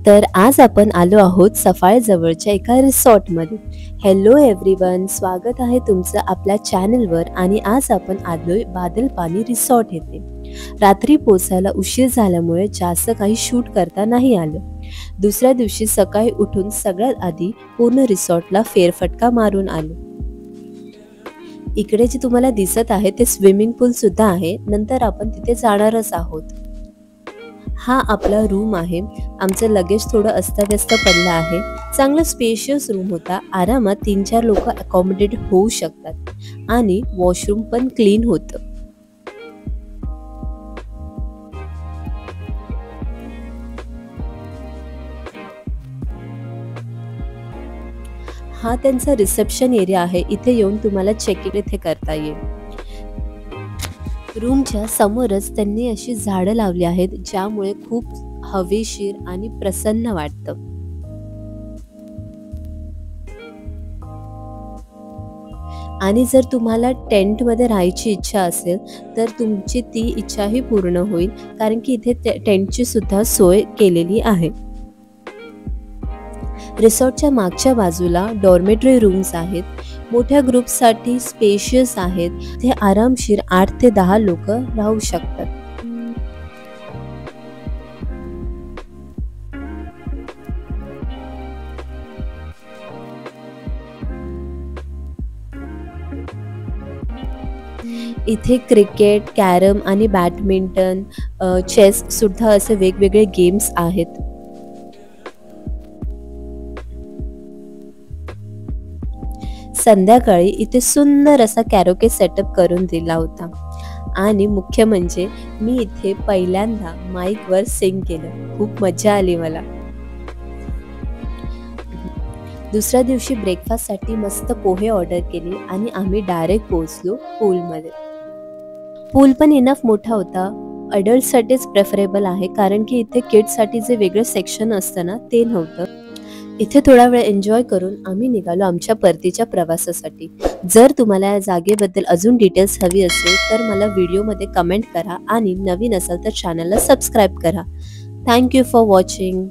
तर आज आपण आलो आहोत सफाळे जवळच्या एका रिसॉर्टमध्ये. हॅलो एव्हरीवन, स्वागत आहे तुमचं आपल्या चॅनलवर. आणि आज आपण आलोय बादल पानी रिसॉर्ट येथे. रात्री पोचायला उशीर झाल्यामुळे जास्त काही शूट करता नाही आलं. दुसऱ्या दिवशी सकाळी उठून सगळ्यात आधी पूर्ण रिसॉर्टला फेरफटका मारून आलो. इकडे जे तुम्हाला दिसत आहे ते स्विमिंग पूल सुद्धा आहे. नंतर आपण तिथे जाणारच आहोत. हा आपला रूम आहे. आमचं लगेज थोडं अस्ताव्यस्त पडलं आहे. चांगला स्पेशियस रूम होता. आरामात 3-4 लोक अकॉमोडेट होऊ शकतात आणि वॉशरूम पण क्लीन होतं. हा त्यांचा रिसेप्शन एरिया आहे. इथे येऊन तुम्हाला चेक इन इथे करता येईल. रूमच्या समोरच त्यांनी अशी झाडं लावली आहेत, ज्यामुळे खूप हवेशीर आणि प्रसन्न वाटतं. आणि जर तुम्हाला टेंटमध्ये राहायची इच्छा असेल तर तुमची ती इच्छाही पूर्ण होईल, कारण की इथे टेंटची सुद्धा सोय केलेली आहे. रिसॉर्टच्या मागच्या बाजूला डॉर्मेटरी रूम्स आहेत. मोठ्या ग्रुपसाठी स्पेशियस आहेत. ते आरामशीर 8 ते 10 लोक राहू शकतात. इथे क्रिकेट, कॅरम आणि बॅडमिंटन, चेस सुद्धा असे वेगवेगळे गेम्स आहेत. संध्याकाळी इथे सुंदर असा कॅरोके सेटअप करून दिला होता. आणि मुख्य म्हणजे मी इथे पहिल्यांदा माईकवर सिंग केलं. खूप मजा आली मला. दुसऱ्या दिवशी ब्रेकफास्टसाठी मस्त पोहे ऑर्डर केले आणि आम्ही डायरेक्ट पोहोचलो पूलमध्ये. पूल पण इनफ मोठा होता. अडल्टसाठीच प्रेफरेबल आहे, कारण की इथे किड्ससाठी जे वेगळं सेक्शन असतं ना, ते नव्हतं. इथे थोडा वेळ एन्जॉय करून आम्ही निघालो आमच्या परतीच्या प्रवासासाठी. जर तुम्हाला या जागेबद्दल अजून डिटेल्स हवी असेल तर मला व्हिडिओमध्ये कमेंट करा आणि नवीन असाल तर चॅनलला सबस्क्राईब करा. Thank you for watching.